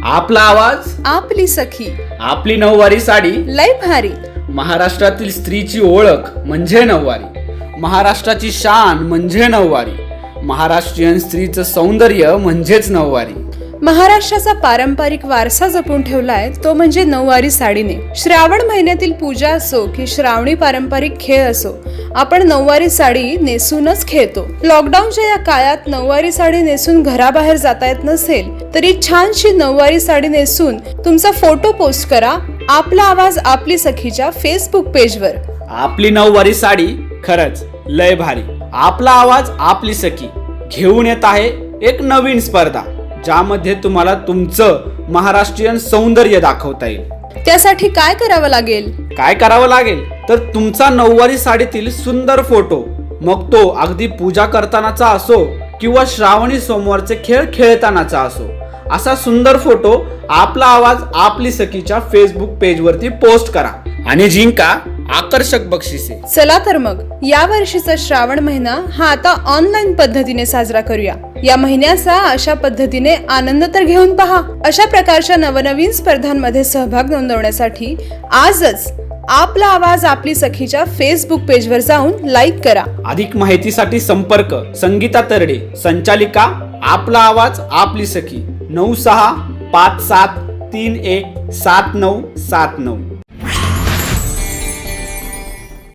आपला आवाज, आपली सखी, आपली नऊवारी साडी. लय भारी. महाराष्ट्रातील स्त्रीची ओळख म्हणजे नऊवारी. महाराष्ट्राची शान म्हणजे नऊवारी. महाराष्ट्रीयन स्त्रीचं सौंदर्य म्हणजेच नऊवारी. महाराष्ट्राचा पारंपरिक वारसा जपून ठेवलाय तो म्हणजे नऊवारी साडीने. श्रावण महिन्यातील पूजा असो की श्रावणी पारंपरिक खेळ असो, आपण नऊवारी साडी नेसूनच खेळतो. लॉकडाऊनच्या या काळात नऊवारी साडी नेसून घराबाहेर जाता येत नसेल तरी छानशी नऊवारी साडी नेसून तुमचा फोटो पोस्ट करा आपला आवाज आपली सखीच्या फेसबुक पेजवर. आपली नऊवारी साडी खरंच लय भारी. आपला आवाज आपली सखी घेऊन येत आहे एक नवीन स्पर्धा, ज्यामध्ये तुम्हाला तुमचं महाराष्ट्रीयन सौंदर्य दाखवता येईल. त्यासाठी काय करावं लागेल? काय करावं लागेल तर तुमचा नऊवारी साडीतील सुंदर फोटो, मग तो अगदी पूजा करतानाचा असो किंवा श्रावणी सोमवारचे खेळ खेळतानाचा असो, असा सुंदर फोटो आपला आवाज आपली सखीच्या फेसबुक पेजवरती पोस्ट करा आणि जिंका आकर्षक बक्षिसे. चला तर मग या वर्षीचा श्रावण महिना हा आता ऑनलाईन पद्धतीने साजरा करूया. या महिन्याचा अशा पद्धतीने आनंद तर घेऊन पहा. अशा प्रकारच्या नवनवीन स्पर्धांमध्ये सहभाग नोंदवण्यासाठी आजच आपला आवाज आपली सखीच्या फेसबुक पेजवर जाऊन लाईक करा. अधिक माहितीसाठी संपर्क संगीता तरडे, संचालिका आपला आवाज आपली सखी, 9657317979.